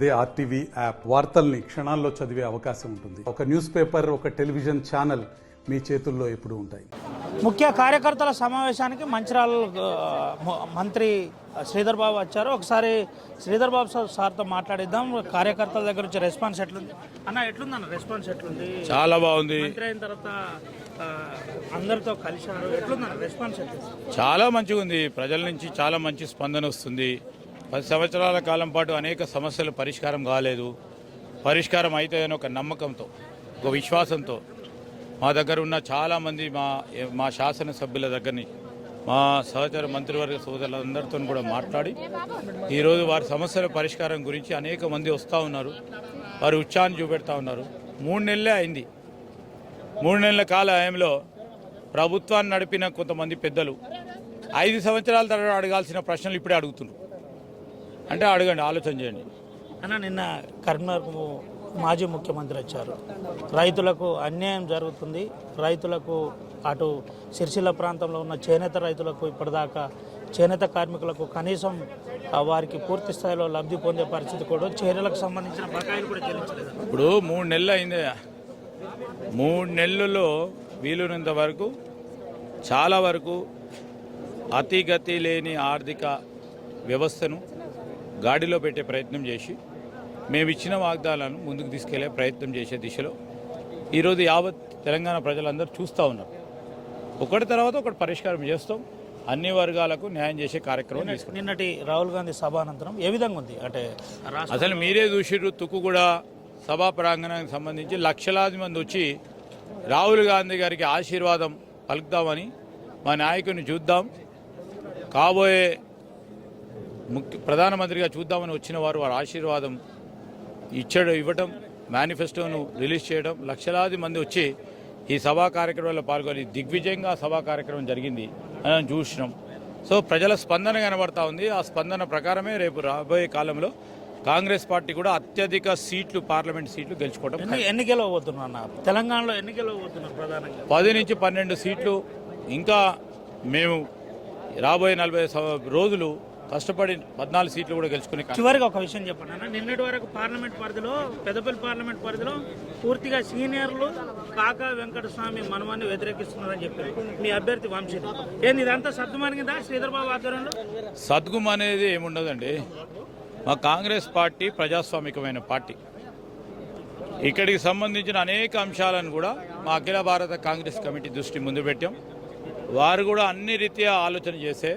అదే RTV app వార్తల్ని క్షణాల్లో చదివే అవకాశం ఉంటుంది. ఒక న్యూస్ పేపర్, ఒక టెలివిజన్ ఛానల్ మీ చేతుల్లో ఎప్పుడూ ఉంటాయి. ముఖ్య కార్యకర్తల సమావేశానికి మంచిర్యాల మంత్రి శ్రీధర్ బాబు వచ్చారు. ఒకసారి శ్రీధర్ బాబు సార్తో మాట్లాడిద్దాం. కార్యకర్తల దగ్గర నుంచి రెస్పాన్స్ ఎట్లుంది అన్న? ఎట్లుందన్న రెస్పాన్స్ ఎట్లుంది? చాలా బాగుంది. మంత్రి అయిన తర్వాత అందరితో కలిశారు. ఎట్లుందన్న రెస్పాన్స్? చాలా మంచిగా ఉంది. ప్రజల నుంచి చాలా మంచి స్పందన వస్తుంది. 10 సంవత్సరాల కాలం పాటు అనేక సమస్యలు పరిష్కారం కాలేదు. పరిష్కారం అవుతాయని ఒక నమ్మకంతో, ఒక విశ్వాసంతో మా దగ్గర ఉన్న చాలామంది మా శాసనసభ్యుల దగ్గరని మా సహచర మంత్రివర్గ సోదరులందరితో కూడా మాట్లాడి ఈరోజు వారి సమస్యల పరిష్కారం గురించి అనేక మంది వస్తూ ఉన్నారు. వారు ఉత్సాహాన్ని చూపెడతా ఉన్నారు. 3 నెలలే అయింది. 3 నెలల కాలంలో ప్రభుత్వాన్ని నడిపిన కొంతమంది పెద్దలు 5 సంవత్సరాల తర్వాత అడగాల్సిన ప్రశ్నలు ఇప్పుడే అడుగుతున్నారు. అంటే అడగండి, ఆలోచన చేయండి అన్న. నిన్న కరీంనగర్ మాజీ ముఖ్యమంత్రి వచ్చారు. రైతులకు అన్యాయం జరుగుతుంది. రైతులకు అటు సిరిసిల్ల ప్రాంతంలో ఉన్న చేనేత రైతులకు ఇప్పటిదాకా చేనేత కార్మికులకు కనీసం వారికి పూర్తి స్థాయిలో లబ్ధి పొందే పరిస్థితి కూడా, చర్యలకు సంబంధించిన బకాయిలు కూడా చెల్లించలేదు. ఇప్పుడు 3 నెలలు అయింది. 3 నెలల్లో వీలున్నంత వరకు చాలా వరకు అతిగతి లేని ఆర్థిక వ్యవస్థను గాడిలో పెట్టే ప్రయత్నం చేసి మేము ఇచ్చిన వాగ్దానాలను ముందుకు తీసుకెళ్లే ప్రయత్నం చేసే దిశలో ఈరోజు యావత్ తెలంగాణ ప్రజలందరూ చూస్తూ ఉన్నారు. ఒకటి తర్వాత ఒకటి పరిష్కారం చేస్తాం. అన్ని వర్గాలకు న్యాయం చేసే కార్యక్రమం తీసుకుంటాం. నిన్నటి రాహుల్ గాంధీ సభానంతరం ఏ విధంగా ఉంది అంటే అసలు మీరే చూసిర్రు. తుక్కుగూడ సభా ప్రాంగణానికి సంబంధించి లక్షలాది మంది వచ్చి రాహుల్ గాంధీ గారికి ఆశీర్వాదం పలుకుదామని, మా నాయకుడిని చూద్దాం, కాబోయే ప్రధానమంత్రిగా చూద్దామని వచ్చిన వారు ఆశీర్వాదం ఇవ్వడం, మేనిఫెస్టోను రిలీజ్ చేయడం, లక్షలాది మంది వచ్చి ఈ సభా కార్యక్రమంలో పాల్గొని దిగ్విజయంగా సభా కార్యక్రమం జరిగింది అని చూసినాం. సో ప్రజల స్పందన కనబడతా ఉంది. ఆ స్పందన ప్రకారమే రేపు రాబోయే కాలంలో కాంగ్రెస్ పార్టీ కూడా అత్యధిక సీట్లు, పార్లమెంట్ సీట్లు గెలుచుకోవడం. ఎన్ని గెలవబోతున్నా తెలంగాణలో? ఎన్ని గెలవబోతున్నారు? ప్రధానంగా 10 నుంచి 12 సీట్లు. ఇంకా మేము రాబోయే 40 రోజులు కష్టపడి 14 సీట్లు కూడా గెలుచుకునే. చివరిగా ఒక విషయం చెప్పండి అన్న. నిన్నటి వరకు పార్లమెంట్ పరిధిలో, పెద్దపల్లి పార్లమెంట్ పరిధిలో పూర్తిగా సీనియర్లు కాకా వెంకటస్వామి మనవాన్ని వ్యతిరేకిస్తున్నారని చెప్పారు మీ అభ్యర్థి వంశీ. ఏంది ఇదంతా సద్దుమణిగిందా శ్రీధర్ బాబు ఆధ్వర్యంలో? సద్గుమ అనేది ఏముండదండి. మా కాంగ్రెస్ పార్టీ ప్రజాస్వామికమైన పార్టీ. ఇక్కడికి సంబంధించిన అనేక అంశాలను కూడా మా అఖిల భారత కాంగ్రెస్ కమిటీ దృష్టి ముందు పెట్టాం. వారు కూడా అన్ని రీత్యా ఆలోచన చేసే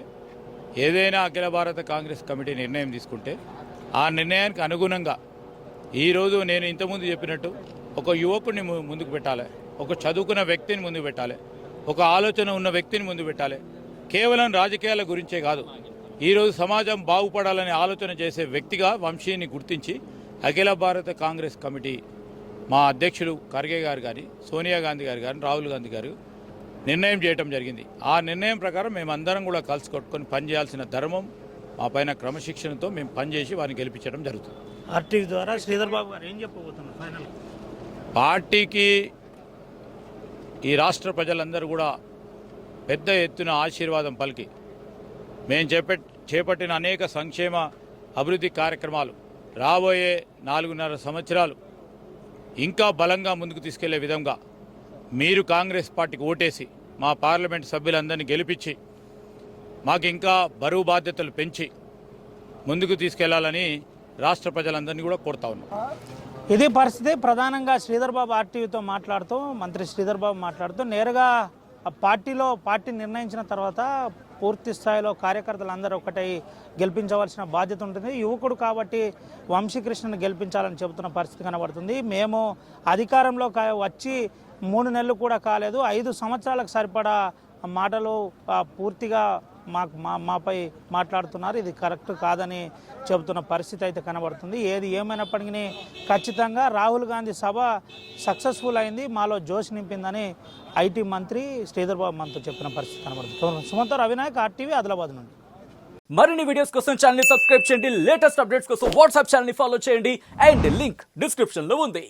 ఏదైనా అఖిల భారత కాంగ్రెస్ కమిటీ నిర్ణయం తీసుకుంటే ఆ నిర్ణయానికి అనుగుణంగా ఈరోజు నేను ఇంతకుముందు చెప్పినట్టు ఒక యువకుడిని ముందుకు పెట్టాలి, ఒక చదువుకున్న వ్యక్తిని ముందుకు పెట్టాలి, ఒక ఆలోచన ఉన్న వ్యక్తిని ముందు పెట్టాలి. కేవలం రాజకీయాల గురించే కాదు, ఈరోజు సమాజం బాగుపడాలనే ఆలోచన చేసే వ్యక్తిగా వంశీని గుర్తించి అఖిల భారత కాంగ్రెస్ కమిటీ మా అధ్యక్షులు ఖర్గే గారు కానీ, సోనియా గాంధీ గారు కానీ, రాహుల్ గాంధీ గారు నిర్ణయం చేయడం జరిగింది. ఆ నిర్ణయం ప్రకారం మేమందరం కూడా కలిసి కొట్టుకొని పనిచేయాల్సిన ధర్మం మా పైన క్రమశిక్షణతో మేము పనిచేసి వారిని గెలిపించడం జరుగుతుంది. ఆర్టీవీ ద్వారా శ్రీధర్ బాబు గారు ఏం చెప్పబోతున్నారు ఫైనల్? పార్టీకి ఈ రాష్ట్ర ప్రజలందరూ కూడా పెద్ద ఎత్తున ఆశీర్వాదం పలికి మేము చేపట్టిన అనేక సంక్షేమ అభివృద్ధి కార్యక్రమాలు రాబోయే 4.5 సంవత్సరాలు ఇంకా బలంగా ముందుకు తీసుకెళ్లే విధంగా మీరు కాంగ్రెస్ పార్టీకి ఓటేసి మా పార్లమెంట్ సభ్యులందరినీ గెలిపించి మాకు ఇంకా బరువు బాధ్యతలు పెంచి ముందుకు తీసుకెళ్లాలని రాష్ట్ర ప్రజలందరినీ కూడా కోరుతా ఉన్నాం. ఇది పరిస్థితి. ప్రధానంగా శ్రీధర్ బాబు ఆర్టీవీతో మాట్లాడుతూ, మంత్రి శ్రీధర్ బాబు మాట్లాడుతూ నేరుగా పార్టీ నిర్ణయించిన తర్వాత పూర్తి స్థాయిలో కార్యకర్తలందరూ ఒకటై గెలిపించవలసిన బాధ్యత ఉంటుంది. యువకుడు కాబట్టి వంశీకృష్ణను గెలిపించాలని చెబుతున్న పరిస్థితి కనబడుతుంది. మేము అధికారంలో వచ్చి 3 నెలలు కూడా కాలేదు, 5 సంవత్సరాలకు సరిపడా మాటలు పూర్తిగా మాపై మాట్లాడుతున్నారు. ఇది కరెక్ట్ కాదని చెబుతున్న పరిస్థితి అయితే కనబడుతుంది. ఏది ఏమైనప్పటికీ ఖచ్చితంగా రాహుల్ గాంధీ సభ సక్సెస్ఫుల్ అయింది, మాలో జోష్ నింపిందని ఐటీ మంత్రి శ్రీధర్ బాబు మనతో చెప్పిన పరిస్థితి కనబడుతుంది. సుమంతో అవినాయక్, ఆర్టీవీ, ఆదిలాబాద్ నుండి. మరిన్ని వీడియోస్ కోసం ఛానల్ ని సబ్స్క్రైబ్ చేయండి. లేటెస్ట్ అప్డేట్స్ కోసం వాట్సాప్ ఛానల్ ని ఫాలో చేయండి. అండ్ లింక్ డిస్క్రిప్షన్ లో ఉంది.